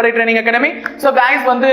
Super training academy. So guys வந்து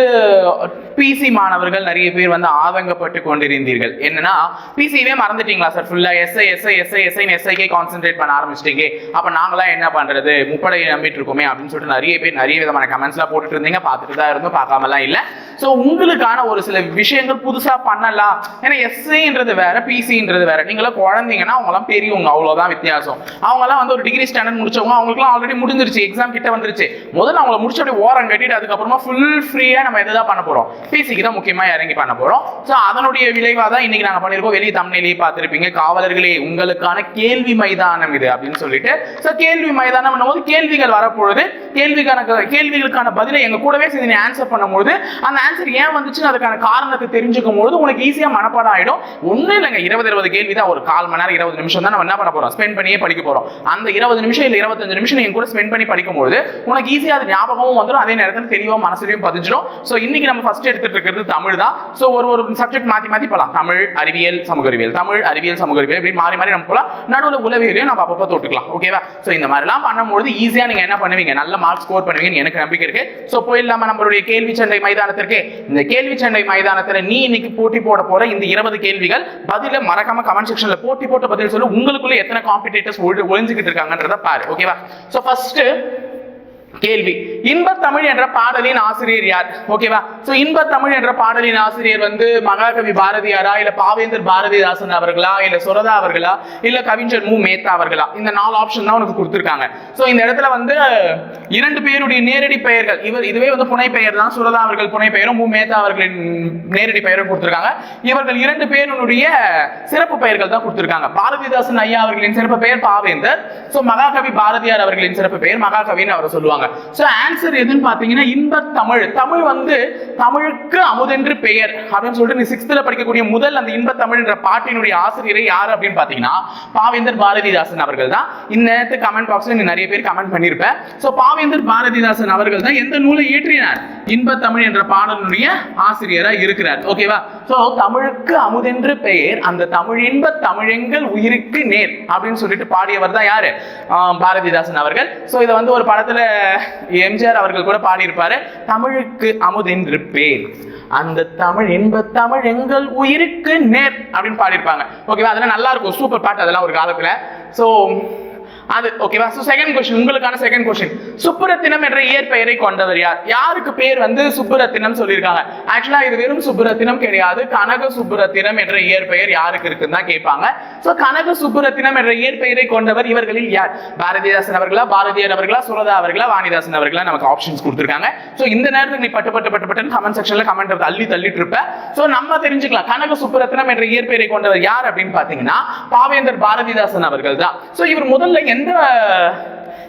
PC மாணவர்கள் நிறைய பேர் வந்து ஆதங்கப்பட்டு கொண்டிருந்தீர்கள். என்னன்னா பிசிவே மறந்துட்டீங்களா சார், ஃபுல்லா எஸ்ஐக்கே கான்சென்ட்ரேட் பண்ண ஆரம்பிச்சிட்டீங்க, அப்ப நாங்களாம் என்ன பண்றது, முப்படையை நம்பிட்டு இருக்கோமே அப்படின்னு சொல்லிட்டு நிறைய பேர் நிறைய விதமான கமெண்ட்ஸ்லாம் போட்டுட்டு இருந்தீங்க. பார்த்துட்டு தான் இருந்தோம், பார்க்காமலாம் இல்லை. ஸோ உங்களுக்கான ஒரு சில விஷயங்கள் புதுசா பண்ணலாம். ஏன்னா எஸ்ஐன்றது வேற, பிசின்றது வேற. நீங்களாம் குழந்தைங்கன்னா அவங்களாம் பெரியவங்க, அவ்வளவுதான் வித்தியாசம். அவங்கலாம் வந்து ஒரு டிகிரி ஸ்டாண்டர்ட் முடிச்சவங்க, அவங்களுக்குலாம் ஆல்ரெடி முடிஞ்சிருச்சு, எக்ஸாம் கிட்ட வந்துருச்சு. முதல்ல அவங்களை முடிச்ச அப்படியே ஓரம் கட்டிட்டு அதுக்கப்புறமா ஃபுல் ஃப்ரீயா நம்ம எதை பண்ண போறோம், பிசிக்கு தான் முக்கியமா இறங்கி பண்ண போறோம். ஸோ அதனுடைய விளைவாக தான் இன்னைக்கு நாங்க பண்ணிருக்கோம். வெளியே தமிழ்நிலையை பார்த்திருப்பீங்க, காவலர்களே உங்களுக்கான கேள்வி மைதானம் இது அப்படின்னு சொல்லிட்டு. ஸோ கேள்வி மைதானம் போது கேள்விகள் வரப்பொழுது கேள்விகளுக்கான பதிலை எங்க கூடவே சேர்ந்து ஆன்சர் பண்ணும்போது அந்த ஆன்சர் ஏன் வந்துச்சுன்னு அதுக்கான காரணத்தை தெரிஞ்சுக்கும் போது உனக்கு ஈஸியா மனப்பாடம் ஆயிடும். ஒன்னும் இல்லைங்க, 20 கேள்வி தான், ஒரு 1/4 மணி நேரம் 20 நிமிஷம் தான் நம்ம என்ன பண்ண போறோம், ஸ்பெண்ட் பண்ணியே படிக்க போறோம். அந்த 20 நிமிஷம் இல்ல 25 நிமிஷம் நீங்க கூட ஸ்பெண்ட் பண்ணி படிக்கும்போது உனக்கு ஈஸியா அது ஞாபகமும் வந்துடும், அதே நேரத்தில் தெளிவா மனசுலயும் பதிஞ்சிடும். ஸோ இன்னைக்கு நம்ம ஃபர்ஸ்ட் எடுத்துட்டு இருக்கிறது தமிழ் தான். ஸோ ஒரு சப்ஜெக்ட் மாத்தி போலாம், தமிழ் அறிவியல் சமூக அறிவியல், தமிழ் அறிவியல் சமூக அறிவியல், இப்படி மாறி நம்ம போலாம். நடுவில் உளவியலையும் நம்ம அப்பப்போ தொட்டுக்கலாம். ஓகேவா? ஸோ இந்த மாதிரிலாம் பண்ணும்போது ஈஸியா நீங்க என்ன பண்ணுவீங்க, நல்ல மார்க் ஸ்கோர் பண்ணுவீங்கன்னு எனக்கு நம்பிக்கை இருக்கு. ஸோ போயிடலாம நம்மளுடைய கேள்வி சண்டை மைதானத்திற்கு. இந்த கேள்வி சண்டை மைதானத்தில் நீ இன்னைக்கு போட்டி போட போற இந்த 20 கேள்விகள் பதில மறக்காம கமெண்ட் செக்ஷன்ல போட்டி போட்டு பதில் சொல்லு. உங்களுக்குள்ள எத்தனை காம்படிட்டர்ஸ் ஒளிஞ்சுக்கிட்டு இருக்காங்கன்றத பாரு. ஓகேவா? ஸோ ஃபர்ஸ்ட் கேள்வி, இன்பத்தமிழ் என்ற பாடலின் ஆசிரியர் யார்? ஓகேவா? சோ இன்பத்தமிழ் என்ற பாடலின் ஆசிரியர் வந்து மகாகவி பாரதியாரா, இல்ல பாவேந்தர் பாரதிதாசன் அவர்களா, இல்ல சுரதா அவர்களா, இல்ல கவிஞர் மு மேத்தா அவர்களா? இந்த 4 ஆப்ஷன் தான் உனக்கு கொடுத்திருக்காங்க. சோ இந்த இடத்துல வந்து 2 பேருடைய நேரடி பெயர்கள், இதுவே வந்து புனை பெயர் தான், சுரதா அவர்கள் புனை பெயரும் மு மேத்தா அவர்களின் நேரடி பெயரும் கொடுத்திருக்காங்க. இவர்கள் 2 பேருடைய சிறப்பு பெயர்கள் தான் கொடுத்திருக்காங்க. பாரதிதாசன் ஐயா அவர்களின் சிறப்பு பெயர் பாவேந்தர், சோ மகாகவி பாரதியார் அவர்களின் சிறப்பு பெயர் மகாகவின்னு அவர் சொல்லுவாங்க. சோ ஆன்சர் எதுன்னு பாத்தீங்கன்னா இன்பத்தமிழ். தமிழ் வந்து தமிழுக்கு அமுதென்று பெயர் அப்படின்னு சொல்லிட்டு நீ 6th படிக்கக்கூடிய முதல் அந்த இன்பத்தமிழ் என்ற பாட்டினுடைய ஆசிரியரை யார் அப்படின்னு பாத்தீங்கன்னா பாவேந்தர் பாரதிதாசன் அவர்கள் தான். இந்த நேரத்து கமெண்ட் பாக்ஸ்ல நீ நிறைய பேர் கமெண்ட் பண்ணிருப்ப. சோ பாவேந்தர் பாரதிதாசன் அவர்கள் தான் எந்த நூலை இயற்றினார், இன்பத்தமிழ் என்ற பாடலுடைய ஆசிரியரா இருக்கிறார். ஓகேவா? சோ தமிழுக்கு அமுதென்று பெயர், அந்த தமிழ் இன்ப தமிழெங்கள் உயிருக்கு நேர் அப்படின்னு சொல்லிட்டு பாடியவர் தான் யாரு, பாரதிதாசன் அவர்கள். சோ இதை வந்து ஒரு படத்துல எம்ஜிஆர் அவர்கள் கூட பாடியிருப்பாரு, தமிழுக்கு அமுதென்று பேர், அந்த தமிழ் இன்ப தமிழ் எங்கள் உயிருக்கு நேர் அப்படின்னு பாடியிருப்பாங்க. ஓகேவா? அதெல்லாம் நல்லா இருக்கும், சூப்பர் பாட்டு அதெல்லாம் ஒரு காலத்துல. சோ அது ஓகேவா? சோ செகண்ட் क्वेश्चन, உங்களுக்கான செகண்ட் क्वेश्चन, சுப்புரத்தினம் என்ற இயற்பெயரை கொண்டவர் யார்? யாருக்கு பேர் வந்து சுப்புரத்தினம் சொல்லியிருக்காங்க? ஆக்சுவலா இது வெறும் சுப்புரத்தினம் கிடையாது, கனக சுப்புரத்தினம் என்ற இயற்பெயர் யாருக்கு இருக்குன்னு தான் கேட்பாங்க. சோ கனக சுப்புரத்தினம் என்ற இயற்பெயரை கொண்டவர் இவர்களில் யார்? பாரதிதாசன் அவர்களா, பாரதியார் அவர்களா, சுரதா அவர்களா, வாணிதாசன் அவர்களா? நமக்கு ஆப்ஷன்ஸ் கொடுத்திருக்காங்க. சோ இந்த நேரத்துக்கு நீ பட்டு கமெண்ட் செக்ஷன்ல கமெண்ட் தள்ளிட்டு இருப்ப. சோ நம்ம தெரிஞ்சுக்கலாம் கனக சுப்புரத்தினம் என்ற இயற்பெயரை கொண்டவர் யார் அப்படின்னு பாத்தீங்கன்னா பாவேந்தர் பாரதிதாசன் அவர்கள் தான். சோ இவர் முதல்ல எந்த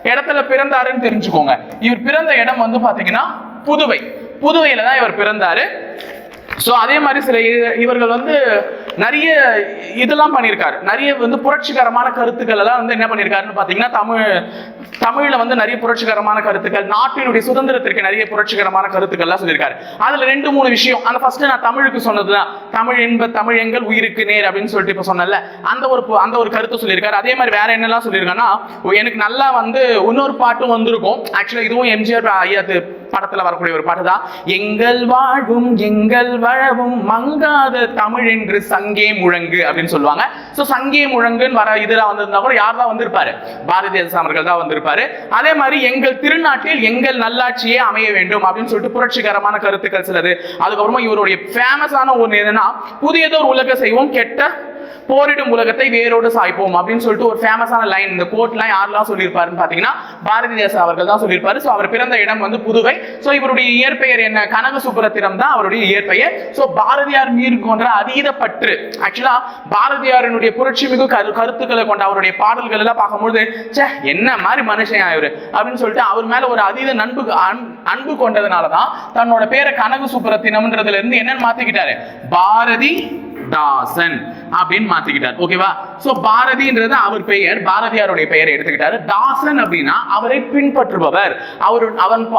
இடத்துல பிறந்தாருன்னு தெரிஞ்சுக்கோங்க. இவர் பிறந்த இடம் வந்து பாத்தீங்கன்னா புதுவையில தான் இவர் பிறந்தாரு. சோ அதே மாதிரி சில இவர்கள் வந்து நிறைய இதெல்லாம் பண்ணியிருக்காரு, நிறைய வந்து புரட்சிகரமான கருத்துக்கள் எல்லாம் வந்து என்ன பண்ணியிருக்காருன்னு பாத்தீங்கன்னா தமிழ்ல வந்து நிறைய புரட்சிகரமான கருத்துக்கள், நாட்டினுடைய சுதந்திரத்திற்கு நிறைய புரட்சிகரமான கருத்துக்கள் எல்லாம் சொல்லியிருக்காரு. அதுல 2-3 விஷயம், அந்த ஃபர்ஸ்ட் நான் தமிழுக்கு சொன்னதுதான், தமிழ் இன்ப தமிழ் எங்கள் உயிருக்கு நேர் அப்படின்னு சொல்லிட்டு இப்ப சொன்னல, அந்த ஒரு கருத்து சொல்லியிருக்காரு. அதே மாதிரி வேற என்னெல்லாம் சொல்லியிருக்காங்கன்னா, எனக்கு நல்லா வந்து இன்னொரு பாட்டும் வந்திருக்கும். ஆக்சுவலா இதுவும் எம்ஜிஆர் ஐயா படத்துல வரக்கூடிய ஒரு பாட்டு தான், எங்கள் வாழ்வும் எங்கள் வளவும் மங்காத தமிழ் என்று சங்கே முழங்கு அப்படின்னு சொல்லுவாங்க. சோ சங்கே முழங்குன்னு வர இதுல வந்திருந்தா கூட யார் தான் வந்திருப்பாரு, பாரதிதாசன் அவர்கள் தான் வந்திருப்பாரு. அதே மாதிரி எங்கள் திருநாட்டில் எங்கள் நல்லாட்சியே அமைய வேண்டும் அப்படின்னு சொல்லிட்டு புரட்சிகரமான கருத்துக்கள் சிலது. அதுக்கப்புறமா இவருடைய ஃபேமஸான ஒன்று என்னன்னா, புதியதோர் உலக செய்வோம் கெட்ட போரிடும் உலகத்தை வேரோடு சாய்ப்போம் அப்படின்னு சொல்லிட்டு ஒரு ஃபேமஸான லைன். இந்த கோட்லாம் யாரெல்லாம் சொல்லியிருப்பாருன்னு பாத்தீங்கன்னா பாரதிதாசன் அவர்கள் தான் சொல்லியிருப்பாரு. சோ அவர் பிறந்த இடம் வந்து புதுவை. சோ இவருடைய இயற்பெயர் என்ன, கனக சுப்புரத்தினம் தான் அவருடைய இயற்பெயர். சோ பாரதியார் மீது கொண்ட அதீத பற்று, ஆக்சுவலா பாரதியாரினுடைய புரட்சி மிகு கருத்துக்களை கொண்ட அவருடைய பாடல்கள் எல்லாம் பார்க்கும்போது என்ன மாதிரி மனுஷன் ஆயிரு அப்படின்னு சொல்லிட்டு அவர் மேல ஒரு அதீத அன்பு கொண்டதுனாலதான் தன்னோட பேரை கனக சுப்புரத்தினம்ன்றதுல இருந்து என்னன்னு மாத்திக்கிட்டாரு, பாரதி தாசன் அப்படின்னு மாத்திக்கிட்டார். ஓகேவா? சோ பாரதின்றது அவர் பெயர், பாரதியாருடைய பெயரை எடுத்துக்கிட்டாரு. தாசன் அப்படின்னா அவரை பின்பற்றுபவர்,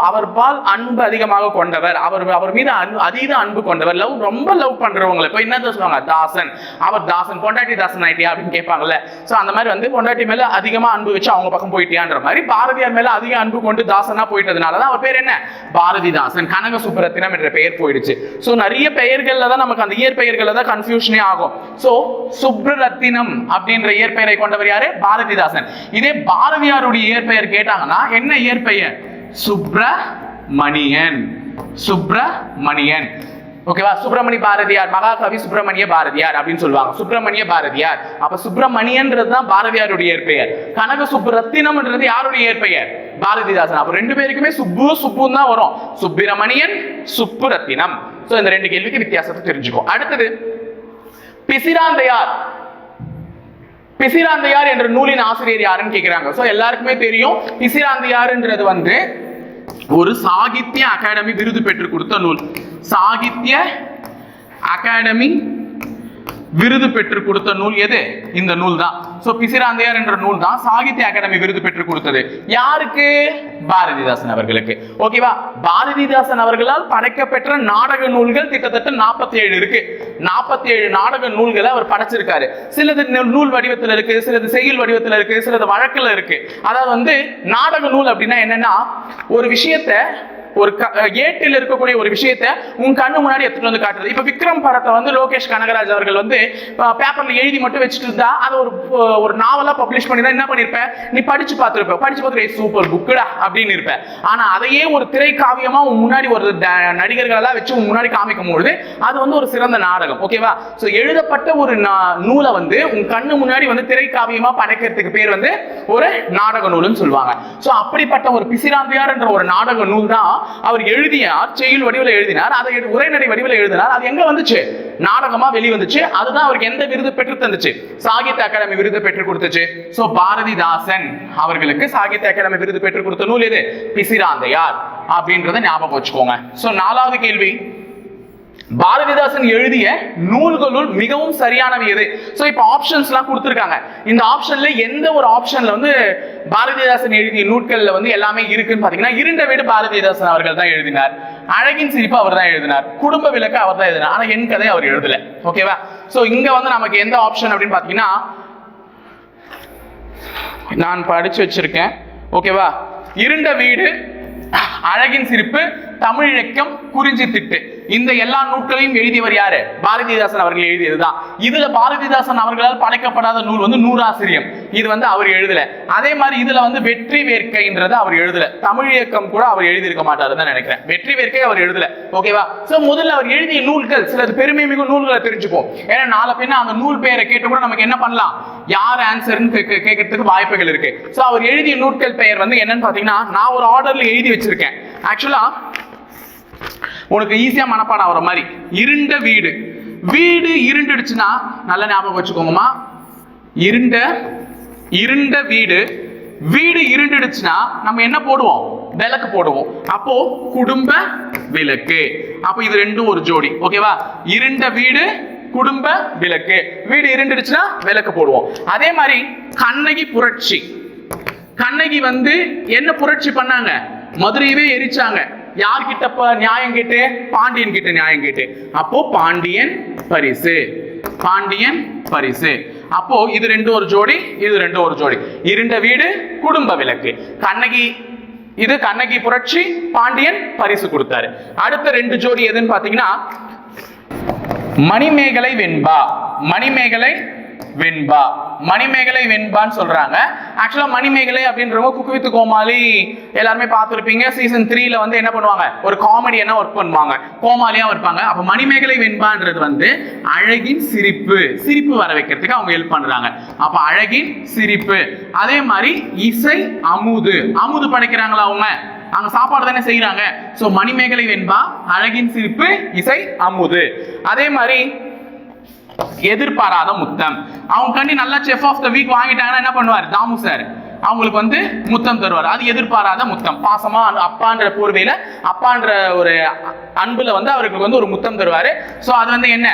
அவர் பால் அன்பு அதிகமாக கொண்டவர், அவர் மீது அதீத அன்பு கொண்டவர், ரொம்ப லவ் பண்றவங்களை இப்போ என்ன சொல்லுவாங்க, தாசன். அவர் தாசன், பொண்டாட்டி தாசன் ஆயிட்டியா அப்படின்னு கேட்பாங்கல்ல. சோ அந்த மாதிரி வந்து பொண்டாட்டி மேல அதிகமா அன்பு வச்சு அவங்க பக்கம் போயிட்டியான்ற மாதிரி பாரதியார் மேல அதிக அன்பு கொண்டு தாசனா போயிட்டதுனாலதான் அவர் பேர் என்ன, பாரதிதாசன். கனக சுப்புரத்தினம் என்ற பெயர் போயிடுச்சு. சோ நிறைய பெயர்கள்ல தான் நமக்கு அந்த இயற்பெயர்கள்ல தான் கன்ஃபியூஷனே ஆகும். சோ சுப்ரரத்தினம் அப்படின்ற இயற்பெயரை கொண்டவர் யாரு, பாரதிதாசன். இதே பாரதியாருடைய இயற்பெயர் கேட்டாங்கன்னா என்ன இயற்பெயர், சுப்ரமணியன். சுப்ரமணியன். ஓகேவா? சுப்பிரமணிய பாரதியார், மகாகவி சுப்பிரமணிய பாரதியார் அப்படின்னு சொல்லுவாங்க. சுப்பிரமணிய பாரதியார். அப்ப சுப்பிரமணியன்றது தான் பாரதியாருடைய இயற்பெயர். கனக சுப்புரத்தினம்ன்றது யாருடைய இயற்பெயர், பாரதிதாசன். அப்ப ரெண்டு பேருக்குமே சுப்புன்னு தான் வரும். சுப்பிரமணியன், சுப்புரத்தினம். சோ இந்த ரெண்டு கேள்விக்கு வித்தியாசத்தை தெரிஞ்சுக்கோ. அடுத்தது பிசிராந்தையார். பிசிராந்தையார் என்ற நூலின் ஆசிரியர் யாருன்னு கேக்குறாங்க. சோ எல்லாருக்குமே தெரியும், பிசிராந்தையார்ன்றது வந்து ஒரு சாகித்ய அகாடமி விருது பெற்று கொடுத்த நூல். சாகித்ய அகாடமி விருது பெற்று கொடுத்த நூல் எது, இந்த நூல் தான். சோ பிசிராந்தையார் என்ற நூல் தான் சாகித்ய அகாடமி விருது பெற்று கொடுத்தது. யாருக்கு, பாரதிதாசன் அவர்களுக்கு. ஓகேவா? பாரதிதாசன் அவர்களால் படைக்கப்பெற்ற நாடக நூல்கள் கிட்டத்தட்ட 47 இருக்கு. 47 நாடக நூல்களை அவர் படைச்சிருக்காரு. சிலது நூல் வடிவத்தில் இருக்கு, சிலது செய்யுள் வடிவத்தில் இருக்கு, சிலது வழக்குல இருக்கு. அதாவது வந்து நாடக நூல் அப்படின்னா என்னன்னா, ஒரு விஷயத்தை, ஒரு ஏட்டில் இருக்கக்கூடிய ஒரு விஷயத்தை உன் கண்ணு முன்னாடி எடுத்துட்டு வந்து காட்டுறது. இப்ப விக்ரம் படத்தை வந்து லோகேஷ் கனகராஜ் அவர்கள் வந்து பேப்பர்ல எழுதி மட்டும் வச்சுட்டு இருந்தா அது ஒரு நாவலா பப்ளிஷ் பண்ணி தான் என்ன பண்ணிருப்ப, நீ படிச்சு பார்த்துட்டு சூப்பர் புக்குடா அப்படின்னு இருப்ப. ஆனா அதையே ஒரு திரை காவியமா உன் முன்னாடி ஒரு நடிகர்கள் எல்லாம் வச்சு உன் முன்னாடி காமிக்கும் பொழுது அது வந்து ஒரு சிறந்த நாடகம். ஓகேவா? சோ எழுதப்பட்ட ஒரு நூலை வந்து உன் கண்ணு முன்னாடி வந்து திரை காவியமா படைக்கிறதுக்கு பேர் வந்து ஒரு நாடக நூல்னு சொல்லுவாங்க. சோ அப்படிப்பட்ட ஒரு பிசிராந்தையார் என்ற ஒரு நாடக நூல் தான் அவர் எழுதினார். செய்யுள் வடிவில் எழுதினார், அதை உரைநடை வடிவில் எழுதினார். அது எங்க வந்துச்சு, நாடகமா வெளிவந்துச்சு. அதுதான் அவருக்கு எந்த விருது பெற்று தந்துச்சு, சாகித்ய அகாடமி விருது பெற்று கொடுத்துச்சு. சோ பாரதிதாசன் அவர்களுக்கு சாகித்ய அகாடமி விருது பெற்று கொடுத்த நூல் எது, பிசிராந்தையார் அப்படின்றத ஞாபகம் வச்சுக்கோங்க. சோ நாலாவது கேள்வி, பாரதிதாசன் எழுதிய நூல்களுள் மிகவும் சரியானவை எது? சோ இப்ப ஆப்ஷன்ஸ் எல்லாம் கொடுத்திருக்காங்க. இந்த ஆப்ஷன்ல எந்த ஒரு ஆப்ஷன்ல வந்து பாரதிதாசன் எழுதிய நூல்கள்ல வந்து எல்லாமே இருக்குன்னு பாத்தீங்கன்னா, இருண்ட வீடு பாரதிதாசன் அவர்கள் தான் எழுதினார், அழகின் சிரிப்பு அவர் தான் எழுதினார், குடும்ப விளக்கு அவர் தான் எழுதினார். ஆனா என் கதை அவர் எழுதல. ஓகேவா? சோ இங்க வந்து நமக்கு எந்த ஆப்ஷன் அப்படின்னு பாத்தீங்கன்னா, நான் படிச்சு வச்சிருக்கேன். ஓகேவா? இருண்ட வீடு, அழகின் சிரிப்பு, தமிழிலக்கியம், குறிஞ்சி திட்டு, இந்த எல்லா நூல்களையும் எழுதியவர் யாரு, பாரதிதாசன் அவர்கள் எழுதியதுதான். இதுல பாரதிதாசன் அவர்களால் படைக்கப்படாத நூல் வந்து நூறாசிரியம். இது வந்து அவர் எழுதல. அதே மாதிரி இதுல வந்து வெற்றி வேர்க்கைன்றது அவர் எழுதல. தமிழிலக்கம் கூட அவர் எழுதியிருக்க மாட்டாருன்னு நினைக்கிறேன். வெற்றி வேர்க்கை அவர் எழுதல. ஓகேவா? சோ முதல்ல அவர் எழுதிய நூல்கள் சிலது பெருமை மிகு நூல்களை தெரிஞ்சுப்போம். ஏன்னா நாளை பின்ன அந்த நூல் பெயரை கேட்டு கூட நமக்கு என்ன பண்ணலாம், யார் ஆன்சர்னு கேட்கறதுக்கு வாய்ப்புகள் இருக்கு. சோ அவர் எழுதிய நூல்கள் பெயர் வந்து என்னன்னு பாத்தீங்கன்னா, நான் ஒரு ஆர்டர்ல எழுதி வச்சிருக்கேன். ஆக்சுவலா உனக்கு ஈஸியா மனப்பாடம் ஆகிற மாதிரி, இருண்ட வீடு. வீடு இருண்டுடுச்சுன்னா நல்ல ஞாபகம் வச்சுக்கோங்கம்மா, இருண்ட வீடு. வீடு இருண்டுடுச்சுன்னா நம்ம என்ன போடுவோம், விளக்கு போடுவோம். அப்போ குடும்ப விளக்கு. அப்போ இது ரெண்டும் ஒரு ஜோடி. ஓகேவா? இருண்ட வீடு, குடும்ப விளக்கு. வீடு இருண்டுடுச்சுன்னா விளக்கு போடுவோம். அதே மாதிரி கண்ணகி புரட்சி. கண்ணகி வந்து என்ன புரட்சி பண்ணாங்க, மதுரையவே எரிச்சாங்க. யார்கிட்ட நியாயம் கேட்டு, பாண்டியன் கிட்ட நியாயம் கேட்டு. அப்போ பாண்டியன் பரிசு, பாண்டியன் பரிசு. அப்போ இது ரெண்டும் ஒரு ஜோடி, இது ரெண்டும் ஒரு ஜோடி. இருண்ட வீடு, குடும்ப விளக்கு. கண்ணகி, இது கண்ணகி புரட்சி, பாண்டியன் பரிசு கொடுத்தாரு. அடுத்த ரெண்டு ஜோடி எதுன்னு பாத்தீங்கன்னா, மணிமேகலை வெண்பா. மணிமேகலை வெண்பா, மணிமேகலை வெண்பான்னு சொல்றாங்க. ஆக்சுவலா மணிமேகலை அப்படின்றவங்க குக்கு வித் கோமாளி எல்லாருமே பார்த்துருப்பீங்க. சீசன் 3ல வந்து என்ன பண்ணுவாங்க, ஒரு காமெடியனா ஒர்க் பண்ணுவாங்க, கோமாளியா இருப்பாங்க. அப்ப மணிமேகலை வெண்பான்றது வந்து அழகின் சிரிப்பு, சிரிப்பு வர வைக்கிறதுக்கு அவங்க ஹெல்ப் பண்றாங்க. அப்ப அழகின் சிரிப்பு. அதே மாதிரி இசை அமுது, அமுது படைக்கிறாங்களா அவங்க, அங்க சாப்பாடு தானே செய்யறாங்க. சோ மணிமேகலை வெண்பா, அழகின் சிரிப்பு, இசை அமுது. அதே மாதிரி எதிர்பாராத முத்தம். அவங்க கண்டி நல்லா செஃப் ஆஃப் த வீக் வாங்கிட்டாங்கன்னா என்ன பண்ணுவார் தாமு சார், அவங்களுக்கு வந்து முத்தம் தருவார். அது எதிர்பாராத முத்தம், பாசமா அப்பான்ற போர்வையில அப்பான்ற ஒரு அன்புல வந்து அவருக்கு வந்து ஒரு முத்தம் தருவாரு. சோ அது வந்து என்ன,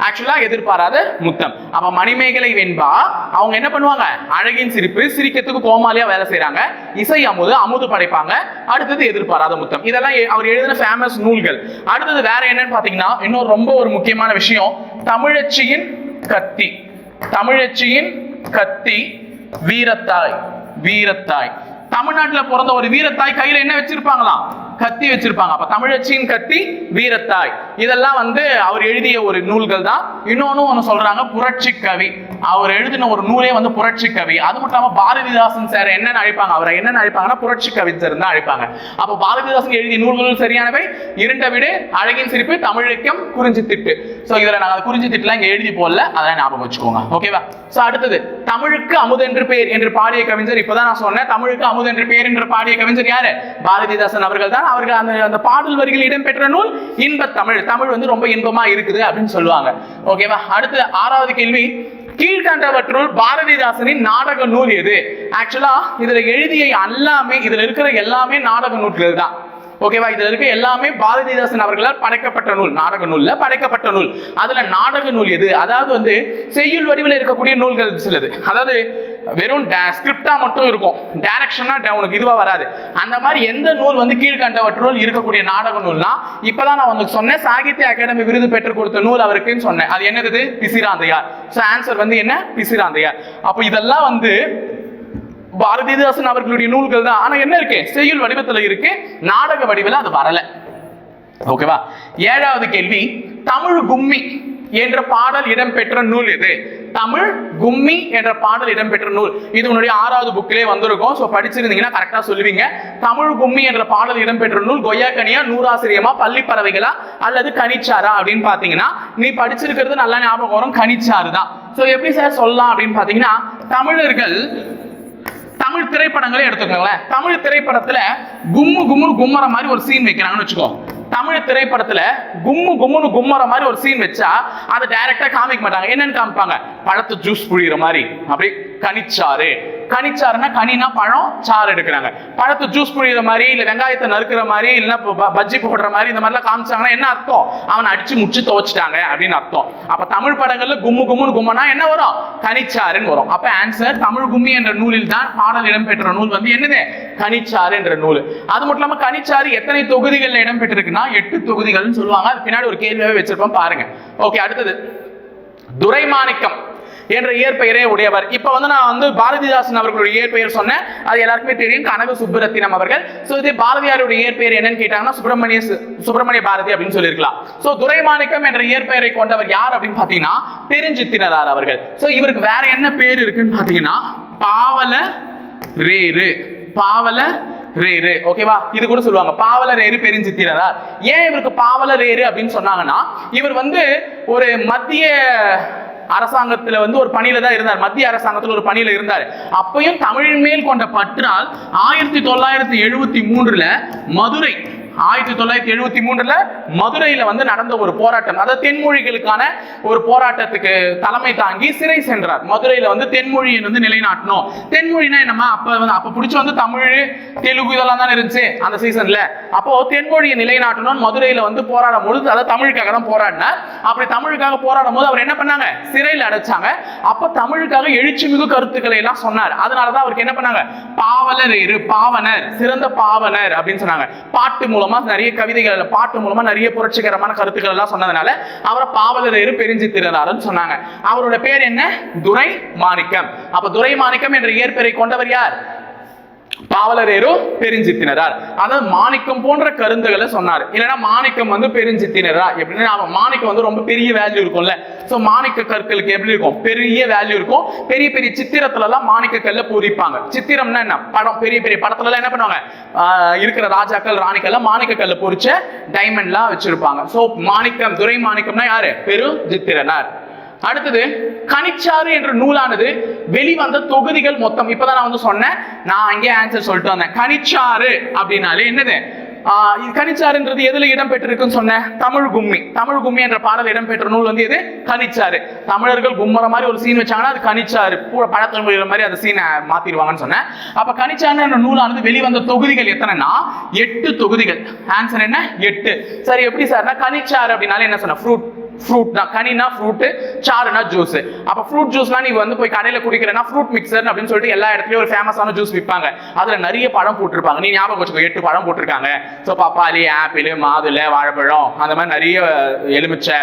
ஆக்சுவலா எதிர்பாராத முத்தம். அப்ப மணிமேகலை வெண்பா அவங்க என்ன பண்ணுவாங்க, அழகின் சிரிப்பு, சிரிக்கிறதுக்கு கோமாளியா வேலை செய்யறாங்க, இசை அமுது, அமுது படைப்பாங்க, அடுத்தது எதிர்பாராத முத்தம். இதெல்லாம் அவர் எழுதின ஃபேமஸ் நூல்கள். அடுத்தது வேற என்னன்னு பாத்தீங்கன்னா, இன்னொரு ரொம்ப ஒரு முக்கியமான விஷயம், தமிழச்சியின் கத்தி. தமிழச்சியின் கத்தி வீரத்தாய். வீரத்தாய், தமிழ்நாட்டுல பிறந்த ஒரு வீரத்தாய் கையில என்ன வச்சிருப்பாங்களாம், கத்தி வச்சிருப்பாங்க. அப்ப தமிழச்சியின் கத்தி, வீரத்தாய், இதெல்லாம் வந்து அவர் எழுதிய ஒரு நூல்கள் தான். இன்னொன்னு சொல்றாங்க, புரட்சி கவி. அவர் எழுதின ஒரு நூலே வந்து புரட்சி கவி. அது மட்டும் இல்லாம பாரதிதாசன் சார் என்னன்னு அழைப்பாங்க, அவரை என்னன்னு அழைப்பாங்கன்னா புரட்சி கவிஞர் தான் அழைப்பாங்க. அப்ப பாரதிதாசன் எழுதிய நூல்கள் சரியானவை, இருண்ட வீடு, அழகின் சிரிப்பு, தமிழிலக்கியம், குறிஞ்சி திட்டு. சோ இதுல நாங்க குறிஞ்சி திட்டுலாம் இங்க எழுதி போடல, அதெல்லாம் ஞாபகம் வச்சுக்கோங்க. ஓகேவா? சோ அடுத்தது, தமிழுக்கு அமுதென்று பேர் என்று பாடிய கவிஞர். இப்பதான் நான் சொன்னேன், தமிழுக்கு அமுதென்று பேர் என்று பாடிய கவிஞர் யாரு, பாரதிதாசன் அவர்கள் தான். அவர்கள் அந்த பாடல் வரிகள் இடம்பெற்ற நூல் இன்ப தமிழ். தமிழ் வந்து ரொம்ப இன்பமா இருக்குது அப்படின்னு சொல்லுவாங்க. ஓகேவா? அடுத்து 6வது கேள்வி, கீழ்கண்டவற்றுள் பாரதிதாசனின் நாடக நூல் எது? ஆக்சுவலா இதுல எழுதிய எல்லாமே, இதுல இருக்கிற எல்லாமே நாடக நூல்கள் தான். ஓகேவா? இதுல இருக்க எல்லாமே பாரதிதாசன் அவர்களால் படைக்கப்பட்ட நூல், நாடக நூல்ல படைக்கப்பட்ட நூல். அதுல நாடக நூல் எது? அதாவது வந்து செய்யுள் வடிவில் இருக்கக்கூடிய நூல்கள் சிலது, அதாவது வெறும் ஸ்கிரிப்டா மட்டும் இருக்கும், டைரக்ஷனா உனக்கு இதுவா வராது. அந்த மாதிரி எந்த நூல் வந்து கீழ்கண்டவற்றுள் இருக்கக்கூடிய நாடக நூல்னா, இப்பதான் நான் வந்து சொன்னேன், சாகித்ய அகாடமி விருது பெற்றுக் கொடுத்த நூல் அவருக்குன்னு சொன்னேன். அது என்னது? பிசிராந்தையார். சோ ஆன்சர் வந்து என்ன, பிசிராந்தையார். அப்ப இதெல்லாம் வந்து பாரதிதாசன் அவர்களுடைய நூல்கள் தான். ஆனா என்ன இருக்கு, செய்யுள் வடிவத்துல இருக்கு, நாடக வடிவில் அது வரல. ஓகேவா? 7வது கேள்வி, தமிழ் கும்மி என்ற பாடல் இடம்பெற்ற நூல் எது? தமிழ் கும்மி என்ற பாடல் இடம்பெற்ற நூல். இது உன்னுடைய 6வது புக்கிலே வந்திருக்கும். சோ படிச்சிருந்தீங்கன்னா கரெக்டா சொல்லுவீங்க. தமிழ் கும்மி என்ற பாடல் இடம்பெற்ற நூல் கொய்யாக்கனியா, நூறாசிரியமா, பள்ளி பறவைகளா அல்லது கனிச்சாரா அப்படின்னு பாத்தீங்கன்னா, நீ படிச்சிருக்கிறது நல்லா ஞாபகம் வரும், கனிச்சாறு தான். சோ எப்படி சார் சொல்லலாம் அப்படின்னு பாத்தீங்கன்னா, தமிழர்கள் தமிழ் திரைப்படங்களே எடுத்துக்கோங்களேன். தமிழ் திரைப்படத்துல கும்மு கும்முன்னு கும்மற மாதிரி ஒரு சீன் வைக்கிறாங்கன்னு வச்சுக்கோ. தமிழ் திரைப்படத்துல கும்மு கும்முன்னு கும்மற மாதிரி ஒரு சீன் வச்சா அதை டைரக்டா காமிக்க மாட்டாங்க. என்னன்னு காமிப்பாங்க, பழத்தை ஜூஸ் புழியிற மாதிரி, அப்படி கனிச்சாறு. கனிச்சாருன்னா கனினா பழம், சாறு எடுக்கிறாங்க. பழத்தை ஜூஸ் புழியிற மாதிரி, இல்ல வெங்காயத்தை நறுக்கிற மாதிரி, இல்லைன்னா பஜ்ஜி போடுற மாதிரி, இந்த மாதிரிலாம் காமிச்சாங்கன்னா என்ன அர்த்தம், அவனை அடிச்சு முச்சு துவச்சிட்டாங்க அப்படின்னு அர்த்தம். அப்ப தமிழ் படங்கள்ல கும்மு கும்முன்னு கும்மனா என்ன வரும், கனிச்சாறுன்னு வரும். அப்ப ஆன்சர் தமிழ் கும்மி என்ற நூலில் தான் பாடல் இடம்பெற்ற நூல் வந்து என்னது, கனிச்சாறு என்ற நூல். அது மட்டும் இல்லாம கனிச்சாறு எத்தனை தொகுதிகள்ல இடம்பெற்றிருக்குன்னா 8 தொகுதிகள்னு சொல்லுவாங்க. அது பின்னாடி ஒரு கேள்வியாவே வச்சிருப்போம் பாருங்க. ஓகே, அடுத்தது துரைமாணிக்கம் என்ற இயற்பெயரே உடையவர். இப்ப வந்து நான் வந்து பாரதிதாசன் அவர்களுடைய இயற்பெயர் சொன்னேன், அது எல்லாருக்குமே தெரியும், கனக சுப்புரத்தினம் அவர்கள். சோ இது பாரதியாருடைய இயற்பெயர் என்னன்னு கேட்டாங்கன்னா சுப்பிரமணிய பாரதி அப்படின்னு சொல்லியிருக்கலாம். சோ துரைமாணிக்கம் என்ற இயற்பெயரை கொண்டவர் யார் அப்படின்னு பாத்தீங்கன்னா பெருஞ்சித்திரனார் அவர்கள். சோ இவருக்கு வேற என்ன பேர் இருக்குன்னு பாத்தீங்கன்னா பாவல ரேரு. பாவல ரேரு. ஓகேவா? இது கூட சொல்லுவாங்க பாவல ரேரு பெருஞ்சித்திரனார். ஏன் இவருக்கு பாவல ரேரு அப்படின்னு சொன்னாங்கன்னா, இவர் வந்து ஒரு மத்திய அரசாங்கத்துல வந்து ஒரு பணியில தான் இருந்தார். மத்திய அரசாங்கத்துல ஒரு பணியில இருந்தார். அப்பயும் தமிழின் மேல் கொண்ட பற்றால் 1973 மதுரை 1973 மதுரையில வந்து நடந்த ஒரு போராட்டம், அதாவது தென்மொழிகளுக்கான ஒரு போராட்டத்துக்கு தலைமை தாங்கி சிறை சென்றார். மதுரையில வந்து தென்மொழியை வந்து நிலைநாட்டணும். தென்மொழினா என்னமா, அப்ப பிடிச்ச வந்து தமிழ், தெலுங்கு இதெல்லாம் தான் இருந்துச்சு அந்த சீசன்ல. அப்போ தென்மொழியை நிலைநாட்டணும் மதுரையில வந்து போராடும் போது, அதாவது தமிழுக்காக தான் போராடினார். அப்படி தமிழுக்காக போராடும் போது அவர் என்ன பண்ணாங்க, சிறையில் அடைச்சாங்க. அப்ப தமிழுக்காக எழுச்சி மிகு கருத்துக்களை எல்லாம் சொன்னார். அதனாலதான் அவருக்கு என்ன பண்ணாங்க, பாவலர், பாவனர், சிறந்த பாவனர் அப்படின்னு சொன்னாங்க. பாட்டு மூலம் நிறைய கவிதைகள், பாட்டு மூலமா நிறைய புரட்சிகரமான கருத்துக்கள் எல்லாம் சொன்னதுனால அவரை பாவலரேறு பெருஞ்சித்திரனார்னு சொன்னாங்க. அவரோட பேர் என்ன, துரைமாணிக்கம். அப்ப துரைமாணிக்கம் என்ற இயற்பெயரை கொண்டவர் யார், பாவலரேறு பெருஞ்சித்திரனார். அதாவது மாணிக்கம் போன்ற கருத்துக்களை சொன்னார். இல்லைன்னா மாணிக்கம் வந்து பெருஞ்சித்திரனார் எப்படின்னா, மாணிக்கம் வந்து ரொம்ப பெரிய வேல்யூ இருக்கும்ல. சோ மாணிக்க கற்களுக்கு எப்படி இருக்கும், பெரிய வேல்யூ இருக்கும். பெரிய பெரிய சித்திரத்துல எல்லாம் மாணிக்க கல்ல பொறிப்பாங்க. சித்திரம்னா என்ன, படம், பெரிய பெரிய படத்துல எல்லாம் என்ன பண்ணுவாங்க, இருக்கிற ராஜாக்கள் ராணிகள் எல்லாம் மாணிக்க கல்ல பொறிச்ச டைமண்ட்லாம் வச்சிருப்பாங்க. சோ மாணிக்கம், துரைமாணிக்கம்னா யாரு, பெருஞ்சித்திரனார். அடுத்தது கனிச்சாறு என்ற நூலானது வெளிவந்த தொகுதிகள் மொத்தம். இப்பதான் நான் வந்து சொன்னேன், நான் அங்கே ஆன்சர் சொல்லிட்டு வந்தேன். கனிச்சாறு அப்படின்னாலே என்னது, இது கனிச்சாறுன்றது எதுல இடம் பெற்றிருக்குன்னு சொன்னேன்? தமிழ் கும்மி. தமிழ் கும்மி என்ற பாடல் இடம்பெற்ற நூல் வந்து எது? கனிச்சாறு. தமிழர்கள் கும்மர மாதிரி ஒரு சீன் வச்சாங்கன்னா அது கனிச்சாறு, பழத்தமிழ் மாதிரி அந்த சீனை மாத்திடுவாங்கன்னு சொன்னேன். அப்ப கனிச்சாறு என்ற நூலானது வெளிவந்த தொகுதிகள் எத்தனைன்னா 8 தொகுதிகள். ஆன்சர் என்ன? 8. சரி, எப்படி சார்னா கனிச்சாறு அப்படின்னாலே என்ன சொன்ன? ஃப்ரூட் தான். Kanina fruit, சாறுனா juice. அப்ப ஃப்ரூட் ஜூஸ்லாம் நீ வந்து போய் கடையில குடிக்கிறேன்னா ஃப்ரூட் மிக்சர் அப்படின்னு சொல்லிட்டு எல்லா இடத்துலயும் ஒரு ஃபேமஸான ஜூஸ் விற்பாங்க. அதுல நிறைய பழம் போட்டிருப்பாங்க. நீ ஞாபகம் வச்சுக்கோ, 8 பழம் போட்டிருக்காங்க. ஸோ பப்பாளி, ஆப்பிள், மாதுளை, வாழைப்பழம், அந்த மாதிரி நிறைய எலுமிச்சை,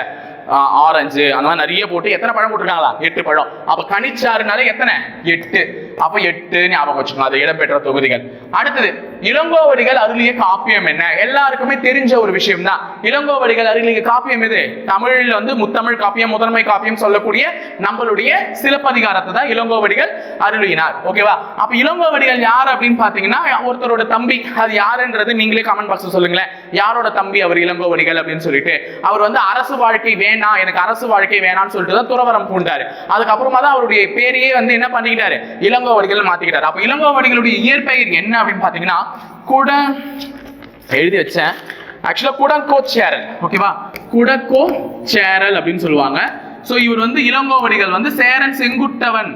ஆரஞ்சு, அந்த மாதிரி நிறைய போட்டு எத்தனை பழம் போட்டிருக்காங்களா? 8 பழம். அப்ப கனிச்சாறுனால எத்தனை? 8. அப்ப 8 ஞாபகம் வச்சுக்கணும், அது இடம்பெற்ற தொகுதிகள். அடுத்தது இளங்கோவடிகள் அருளிய காப்பியம் என்ன? எல்லாருக்குமே தெரிஞ்ச ஒரு விஷயம் தான். இளங்கோவடிகள் அருளிய காப்பியம் எது? தமிழில் வந்து முத்தமிழ் காப்பியம், முதன்மை காப்பியம் சொல்லக்கூடிய நம்மளுடைய சிலப்பதிகாரத்தை தான் இளங்கோவடிகள் அருளினார். ஓகேவா? அப்ப இளங்கோவடிகள் யார் அப்படின்னு பாத்தீங்கன்னா ஒருத்தரோட தம்பி. அது யாருன்றது நீங்களே கமெண்ட் பாக்ஸ்ல சொல்லுங்களேன். யாரோட தம்பி அவர் இளங்கோவடிகள் அப்படின்னு சொல்லிட்டு. அவர் வந்து அரசு வாழ்க்கை வேணாம், எனக்கு அரசு வாழ்க்கை வேணாம்னு சொல்லிட்டு தான் துறவரம் பூண்டாரு. அதுக்கப்புறமா தான் அவருடைய பேரையே வந்து என்ன பண்ணிக்கிட்டாரு? இளங்கோவடிகள் மாத்திக்கிட்டாரு. அப்ப இளங்கோவடிகளுடைய இயற்பெயர் என்ன அப்படின்னு பாத்தீங்கன்னா எழுதி வச்சேன். ஆக்சுவலா குடக்கோச்சேரல். ஓகேவா? குடக்கோச்சேரல் அப்படின்னு சொல்லுவாங்க. சோ இவர் வந்து இளங்கோவடிகள் வந்து சேரன் செங்குட்டவன்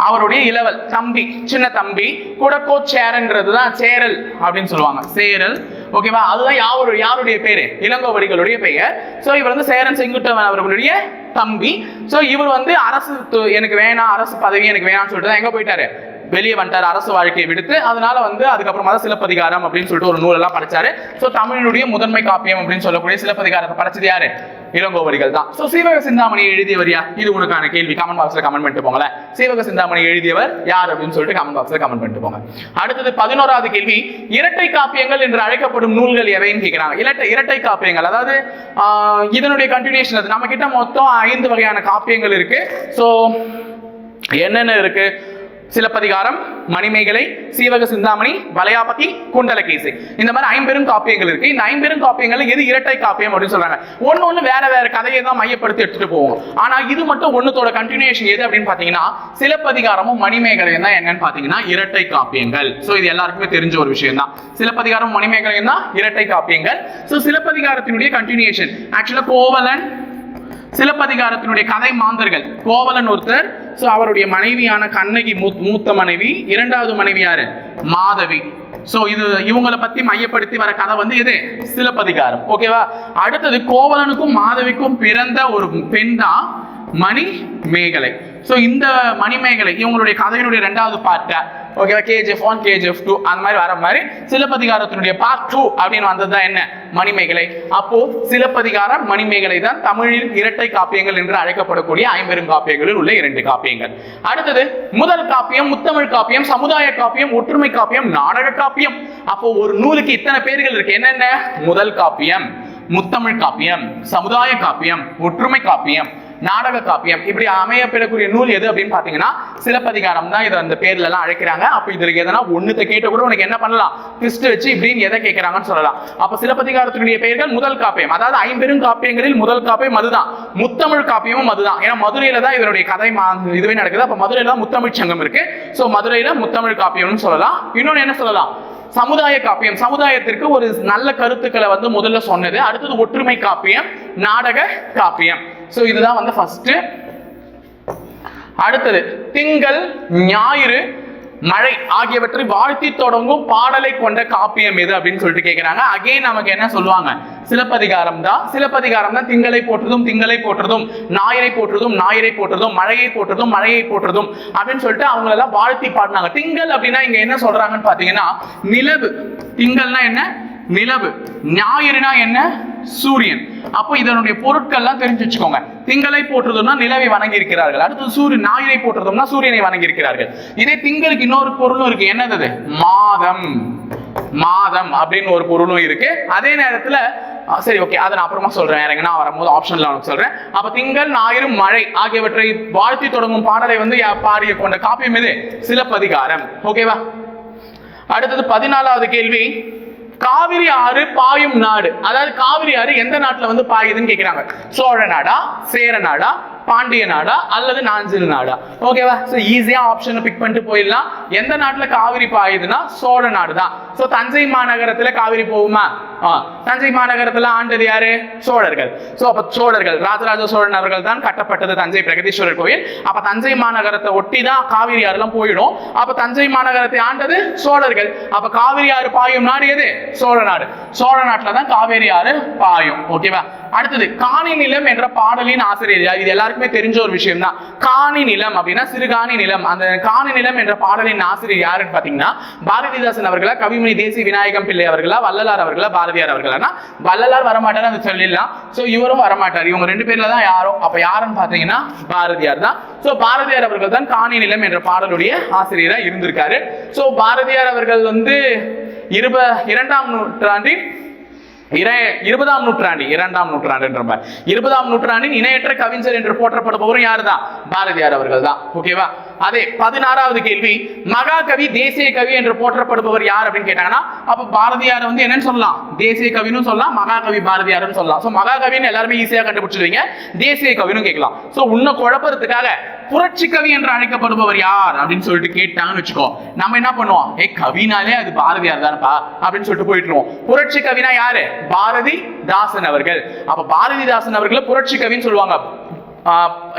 அவருடைய இளவல் தம்பி, சின்ன தம்பி. குடக்கோச்சேரன்றது தான் சேரல் அப்படின்னு சொல்லுவாங்க. சேரல். ஓகேவா? அதுதான் யாருடைய பேரு? இளங்கோவடிகளுடைய பெயர். சோ இவர் வந்து சேரன் செங்குட்டவன் அவர்களுடைய தம்பி. சோ இவர் வந்து அரசு எனக்கு வேணாம், அரசு பதவி எனக்கு வேணாம்னு சொல்லிட்டு தான் எங்க போயிட்டாரு? வெளியே வந்துட்டார், அரசு வாழ்க்கையை விடுத்து. அதனால வந்து அதுக்கப்புறமா தான் சிலப்பதிகாரம் அப்படின்னு சொல்லிட்டு ஒரு நூல் எல்லாம் படிச்சாரு. சோ தமிழுடைய முதன்மை காப்பியம் அப்படின்னு சொல்லக்கூடிய சிலப்பதிகாரத்தை படிச்சது யாரு? இளங்கோவடிகள் தான். சோ சீவக சிந்தாமணி எழுதியவர் யார்? இது உனக்கான கேள்வி. கமெண்ட் பாக்ஸ்ல கமெண்ட் பண்ணிட்டு போங்களேன். சீவக சிந்தாமணி எழுதியவர் யார் அப்படின்னு சொல்லிட்டு கமெண்ட் பாக்ஸ்ல கமெண்ட் பண்ணிட்டு போங்க. அடுத்தது 11வது கேள்வி, இரட்டை காப்பியங்கள் என்று அழைக்கப்படும் நூல்கள் எவைன்னு கேட்கிறாங்க. இரட்டை காப்பியங்கள், அதாவது இதனுடைய கண்டினியூஷன். அது நம்ம கிட்ட மொத்தம் 5 வகையான காப்பியங்கள் இருக்கு. சோ என்னென்ன இருக்கு? சிலப்பதிகாரம், மணிமேகலை, சீவக சிந்தாமணி, வளையாபதி, குண்டலகேசி. இந்த மாதிரி 5 பெரும் காப்பியங்கள் இருக்கு. இந்த 5 பெரும் காப்பியங்கள் எது இரட்டை காப்பியம் அப்படின்னு சொல்றாங்க. ஒன்னு வேற வேற கதையை தான் மையப்படுத்தி எடுத்துட்டு போவோம். ஆனா இது மட்டும் ஒண்ணுத்தோட கண்டினியூஷன் எது அப்படின்னு பாத்தீங்கன்னா சிலப்பதிகாரமும் மணிமேகலையும் தான் என்னன்னு பாத்தீங்கன்னா இரட்டை காப்பியங்கள். சோ இது எல்லாருக்குமே தெரிஞ்ச ஒரு விஷயம் தான். சிலப்பதிகாரம், மணிமேகலையும் தான் இரட்டை காப்பியங்கள். சோ சிலப்பதிகாரத்தினுடைய கண்டினியூஷன் ஆக்சுவலா கோவலன், சிலப்பதிகாரத்தினுடைய கதை மாந்தர்கள். கோவலன் ஒருத்தர். சோ அவருடைய மனைவியான கண்ணகி மூத்த மனைவி. 2வது மனைவி யாரு? மாதவி. சோ இது இவங்களை பத்தி மையப்படுத்தி வர கதை வந்து எது? சிலப்பதிகாரம். ஓகேவா? அடுத்தது கோவலனுக்கும் மாதவிக்கும் பிறந்த ஒரு பெண் தான் மணிமேகலை. சோ இந்த மணிமேகலை இவங்களுடைய கதையினுடைய 2வது பார்ட். ஓகேவா? KGF 1, KGF 2 அந்த மாதிரி வர மாதிரி சிலப்பதிகாரத்தினுடைய பார்ட் 2 அப்படின்னு வந்ததுதான் என்ன? மணிமேகலை. அப்போ சிலப்பதிகாரம், மணிமேகலை தான் தமிழில் இரட்டை காப்பியங்கள் என்று அழைக்கப்படக்கூடிய 5 பெரும் காப்பியங்களில் உள்ள 2 காப்பியங்கள். அடுத்தது முதல் காப்பியம், முத்தமிழ் காப்பியம், சமுதாய காப்பியம், ஒற்றுமை காப்பியம், நாடக காப்பியம். அப்போ ஒரு நூலுக்கு இத்தனை பேர்கள் இருக்கு. என்னென்ன? முதல் காப்பியம், முத்தமிழ் காப்பியம், சமுதாய காப்பியம், ஒற்றுமை காப்பியம், நாடக காப்பியம். இப்படி அமையப்பெறக்கூடிய நூல் எது அப்படின்னு பாத்தீங்கன்னா சிலப்பதிகாரம் தான். இதை அந்த பேர்ல எல்லாம் அழைக்கிறாங்க. அப்ப இதுக்கு எதனா ஒண்ணுத்த கேட்ட கூட உனக்கு என்ன பண்ணலாம்? ட்விஸ்ட் வச்சு இப்படின்னு எதை கேட்கறாங்கன்னு சொல்லலாம். அப்ப சிலப்பதிகாரத்தினுடைய பெயர்கள் முதல் காப்பியம், அதாவது 5 பெரும் காப்பியங்களில் முதல் காப்பியம் அதுதான். முத்தமிழ் காப்பியமும் அதுதான். ஏன்னா மதுரையில தான் இதனுடைய கதை இதுவே நடக்குது. அப்ப மதுரையில தான் முத்தமிழ் சங்கம் இருக்கு. சோ மதுரையில முத்தமிழ் காப்பியம்னு சொல்லலாம். இன்னொன்னு என்ன சொல்லலாம்? சமுதாய காப்பியம். சமுதாயத்திற்கு ஒரு நல்ல கருத்துக்களை வந்து முதல்ல சொன்னது. அடுத்தது ஒற்றுமை காப்பியம், நாடக காப்பியம். சோ இதுதான் வந்து ஃபர்ஸ்ட். அடுத்தது திங்கள், ஞாயிறு, மழை ஆகியவற்றை வாழ்த்தி தொடங்கும் பாடலை கொண்ட காப்பியம் எது அப்படின்னு சொல்லிட்டு கேட்கிறாங்க. அகைன் நமக்கு என்ன சொல்லுவாங்க? சிலப்பதிகாரம் தான். சிலப்பதிகாரம் தான் திங்களை போற்றுதும், திங்களை போற்றுதும், ஞாயிறை போற்றுதும், ஞாயிறை போற்றுதும், மழையை போற்றுதும், மழையை போற்றுதும் அப்படின்னு சொல்லிட்டு அவங்க எல்லாம் வாழ்த்தி பாடினாங்க. திங்கள் அப்படின்னா இங்க என்ன சொல்றாங்கன்னு பாத்தீங்கன்னா நிலவு. திங்கள்னா என்ன? நிலவு. ஞாயிறுனா என்ன? சூரியன். அப்போ இதனுடைய பொருட்கள்லாம் தெரிஞ்சு வச்சுக்கோங்க. திங்களை போற்றுதும்னா நிலவை வணங்கி இருக்கிறார்கள். அடுத்து சூரியன், ஞாயிறை போற்றுதும்னா சூரியனை வணங்கி இருக்கிறார்கள். இதே திங்களுக்கு இன்னொரு பொருளும் இருக்கு. என்னது? மாதம். மாதம் அப்படின்னு ஒரு பொருளும் இருக்கு. அதே நேரத்துல சரி ஓகே, அதை நான் அப்புறமா சொல்றேன். நான் வரும்போது ஆப்ஷன்ல உனக்கு சொல்றேன். அப்ப திங்கள், ஞாயிறு, மழை ஆகியவற்றை வாழ்த்தி தொடங்கும் பாடலை வந்து பாடிய கொண்ட காப்பியம் எது? சிலப்பதிகாரம். ஓகேவா? அடுத்தது 14வது கேள்வி, காவிரி ஆறு பாயும் நாடு. அதாவது காவிரி ஆறு எந்த நாட்டுல வந்து பாயுதுன்னு கேக்குறாங்க. சோழ நாடா, சேர நாடா, பாண்டிய நாடா அல்லது நாஞ்சில் நாடா? ஓகேவா? சோ ஈஸியா ஆப்ஷனை பிக் பண்ணிட்டு போயிடலாம். எந்த நாட்டுல காவிரி பாயுதுன்னா சோழ நாடு தான். சோ தஞ்சை மாநகரத்துல காவிரி போகுமா? தஞ்சை மாநகரத்துல ஆண்டது யாரு? சோழர்கள். சோ அப்ப சோழர்கள், ராஜராஜ சோழன் அவர்கள் தான் கட்டப்பட்டது தஞ்சை பிரகதீஸ்வரர் கோயில். அப்ப தஞ்சை மாநகரத்தை ஒட்டி தான் காவிரி ஆறுலாம் போயிடும். அப்ப தஞ்சை மாநகரத்தை ஆண்டது சோழர்கள். அப்ப காவிரி ஆறு பாயும் நாடு எது? சோழ நாடு. சோழ நாட்டுல தான் காவிரி ஆறு பாயும். ஓகேவா? அடுத்தது காணி நிலம் என்ற பாடலின் ஆசிரியர். இது எல்லாருக்குமே தெரிஞ்ச ஒரு விஷயம் தான். காணி நிலம் அப்படின்னா சிறுகாணி நிலம். அந்த காணி நிலம் என்ற பாடலின் ஆசிரியர் யாருன்னு பாத்தீங்கன்னா பாரதிதாசன் அவர்களா, கவிமணி தேசிய விநாயகம் பிள்ளை அவர்களா, வள்ளலார் அவர்களா, பாரதியார் அவர்களா? வள்ளலார் வரமாட்டாரு அந்த சொல்லிடலாம். சோ இவரும் வரமாட்டார். இவங்க ரெண்டு பேர்ல தான் யாரோ. அப்ப யாருன்னு பாத்தீங்கன்னா பாரதியார் தான். சோ பாரதியார் அவர்கள் தான் காணி நிலம் என்ற பாடலுடைய ஆசிரியரா இருந்திருக்காரு. சோ பாரதியார் அவர்கள் வந்து 20ஆம் நூற்றாண்டின் 20ஆம் நூற்றாண்டின் இணையற்ற கவிஞர் என்று போற்றப்படுபவர் யாருதான்? பாரதியார் அவர்கள் தான். ஓகேவா? அதே 16வது கேள்வி, மகாகவி தேசிய கவி என்று போற்றப்படுபவர் யார் அப்படின்னு கேட்டாங்கன்னா அப்ப பாரதியார் வந்து என்னன்னு சொல்லலாம்? தேசிய கவின்னு சொல்லலாம், மகாகவி பாரதியார்னு சொல்லலாம். சோ மகாகவின்னு எல்லாருமே ஈஸியா கண்டுபிடிச்சிருவீங்க. தேசிய கவின்னு கேட்கலாம். சோ உன்ன குழப்பறதுக்காக புரட்சி கவி என்று அழைக்கப்படுபவர் யார் அப்படின்னு சொல்லிட்டு கேட்டாங்கன்னு வச்சுக்கோ, நம்ம என்ன பண்ணுவோம்? கவினாலே அது பாரதியார் தானப்பா அப்படின்னு சொல்லிட்டு போயிட்டுருவோம். புரட்சி கவினா யாரு? பாரதிதாசன் அவர்கள். அப்ப பாரதிதாசன் அவர்கள் புரட்சி கவின்னு சொல்லுவாங்க.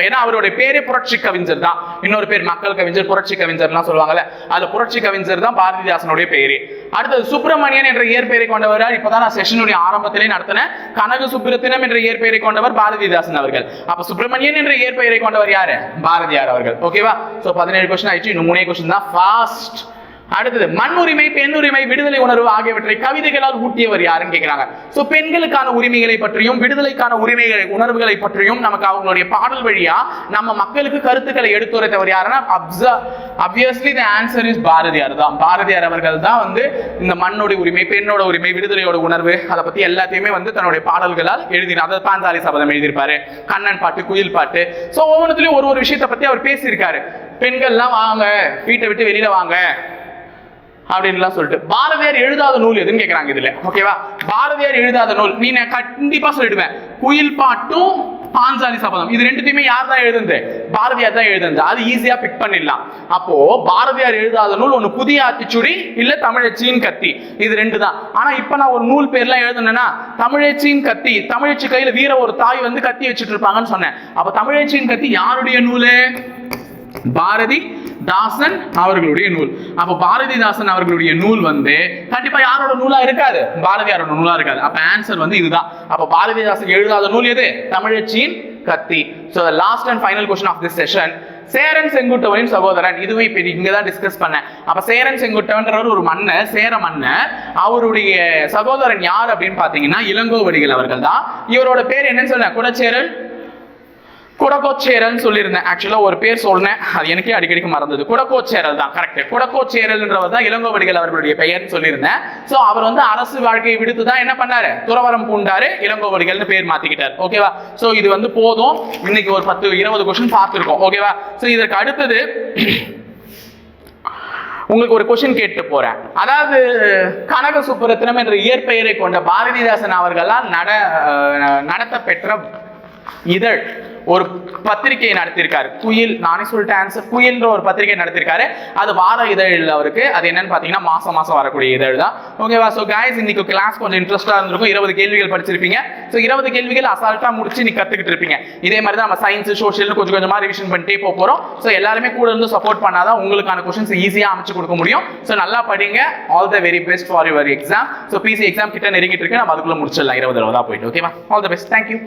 ஏன்னா அவருடைய பேரே புரட்சி கவிஞர் தான். இன்னொரு பேர் மக்கள் கவிஞர், புரட்சி கவிஞர்லாம் சொல்லுவாங்கல்ல, அது புரட்சி கவிஞர் தான் பாரதிதாசனுடைய பேரு. அடுத்தது சுப்பிரமணியன் என்ற இயற்பெயரை கொண்டவர். இப்பதான் நான் செஷனுடைய ஆரம்பத்திலே நடத்தின கனக சுப்பிரத்தினம் என்ற இயற்பெயரை கொண்டவர் பாரதிதாசன் அவர்கள். அப்ப சுப்பிரமணியன் என்ற இயற்பெயரை கொண்டவர் யாரு? பாரதியார் அவர்கள். ஓகேவா? சோ 17 கொஸ்டின் ஆயிடுச்சு. இன்னும் 3 கொஸ்டின் தான். ஃபாஸ்ட். அடுத்தது மண்ணுரிமை, பெண்ணுரிமை, விடுதலை உணர்வு ஆகியவற்றை கவிதைகளால் ஊட்டியவர் யாருன்னு கேட்கிறாங்க. சோ பெண்களுக்கான உரிமைகளை பற்றியும் விடுதலைக்கான உரிமைகளை உணர்வுகளை பற்றியும் நமக்கு அவங்களுடைய பாடல் வழியா நம்ம மக்களுக்கு கருத்துக்களை எடுத்துரைத்தவர் யாருன்னா obviously the answer is Bharathiyar தான். பாரதியார் அவர்கள் தான் வந்து இந்த மண்ணோட உரிமை, பெண்ணோட உரிமை, விடுதலையோட உணர்வு அதை பத்தி எல்லாத்தையுமே வந்து தன்னுடைய பாடல்களால் எழுதினார். அதாவது பாஞ்சாலி சபதம் எழுதியிருப்பாரு, கண்ணன் பாட்டு, குயில் பாட்டு. சோ ஒவ்வொன்றுலயும் ஒரு விஷயத்தை பத்தி அவர் பேசியிருக்காரு. பெண்கள்லாம் வாங்க, வீட்டை விட்டு வெளியில வாங்க அப்படின்லாம் சொல்லிட்டு. பாரதியார் எழுதாத நூல் எதுன்னு கேட்கறாங்க இதுல. ஓகேவா? பாரதியார் எழுதாத நூல் நீ கண்டிப்பா சொல்லிடுவேன். குயில் பாட்டும் பாஞ்சாலி சபதம், இது ரெண்டுத்தையுமே யார் தான் எழுதுந்து? பாரதியார் தான் எழுதுந்து. அது ஈஸியா பிக் பண்ணிடலாம். அப்போ பாரதியார் எழுதாத நூல் ஒண்ணு புதிய ஆத்திச்சுடி, இல்ல தமிழச்சியின் கத்தி. இது ரெண்டு தான். ஆனா இப்ப நான் ஒரு நூல் பேர்லாம் எழுதுனேன்னா தமிழச்சியின் கத்தி, தமிழச்சி கையில வீர ஒரு தாய் வந்து கத்தி வச்சுட்டு இருப்பாங்கன்னு சொன்னேன். அப்ப தமிழச்சியின் கத்தி யாருடைய நூலு? பாரதிதாசன் அவர்களுடைய நூல். அப்ப பாரதிதாசன் அவர்களுடைய நூல் வந்து கண்டிப்பா யாரோட நூலா இருக்காது? பாரதியாரோட நூலா இருக்காது. அப்ப ஆன்சர் வந்து இதுதான். அப்ப பாரதிதாசன் எழுதாத நூல் எது? தமிழச்சியின் கத்தி. So the last and final question of this session, Cheran செங்குட்டுவனின் சகோதரன். இதுவே இப்ப இங்கதான் டிஸ்கஸ் பண்ணேன். அப்ப சேரன் செங்குட்டுவன் ஒரு மன்னர், சேர மன்னர். அவருடைய சகோதரன் யார் அப்படின்னு பாத்தீங்கன்னா இளங்கோவடிகள் அவர்கள் தான். இவரோட பேர் என்னன்னு சொன்ன? குடச்சேரல், குடக்கோச்சேரல் சொல்லியிருந்தேன். ஆக்சுவலா ஒரு பேர் சொன்னேன், அது எனக்கே அடிக்கடிக்கு மறந்தது. குடக்கோச்சேரல் தான் கரெக்ட். குடக்கோச்சேரல்ன்றவர் தான் இளங்கோவடிகள் அவர்களுடைய பெயர் சொல்லியிருந்தேன். சோ அவர் வந்து அரசு வாழ்க்கையை விடுத்து தான் என்ன பண்ணாரு? துறவரம் பூண்டாரு, இளங்கோவடிகள்னு பேர் மாத்திக்கிட்டார். ஓகேவா? சோ இது வந்து போதும். இன்னைக்கு ஒரு 10-20 கொஸ்டின் பார்த்திருக்கோம். ஓகேவா? சோ இதற்கு அடுத்தது உங்களுக்கு ஒரு கொஸ்டின் கேட்டு போறேன். அதாவது கனக சுப்புரத்தினம் என்ற இயற்பெயரை கொண்ட பாரதிதாசன் அவர்களால் நடத்த பெற்ற இதழ் ஒரு பத்திரிகையை நடத்திருக்காரு. குயில், நானே சொல்லிட்டு ஆன்சர், குயில்ன்ற ஒரு பத்திரிகை நடத்திருக்காரு. அது வார இதழ் அவருக்கு. அது என்னன்னு பாத்தீங்கன்னா மாசம் மாசம் வரக்கூடிய இதழ் தான். ஓகேவா? சோ கைஸ் இன்னைக்கு கிளாஸ் கொஞ்சம் இன்ட்ரெஸ்டா இருந்திருக்கும். 20 கேள்விகள் படிச்சிருப்பீங்க. சோ 20 கேள்விகள் அசால்ட்டா முடிச்சு நீ கத்துக்கிட்டு இருப்பீங்க. இதே மாதிரி தான் நம்ம சயின்ஸ், சோஷியல் கொஞ்சம் கொஞ்சமா ரிவிஷன் பண்ணிட்டே போறோம். சோ எல்லாருமே கூட இருந்து சப்போர்ட் பண்ணாதான் உங்களுக்கான கொஸ்டின்ஸ் ஈஸியா அமைச்சு கொடுக்க முடியும். சோ நல்லா படிங்க. All the very best for your exam. So busy exam கிட்ட நெருங்கிட்டு இருக்கு. நம்ம அதுக்குள்ள முடிச்சிடலாம் 20 போயிட்டு. ஓகேவா? All the best. தேங்க்யூ.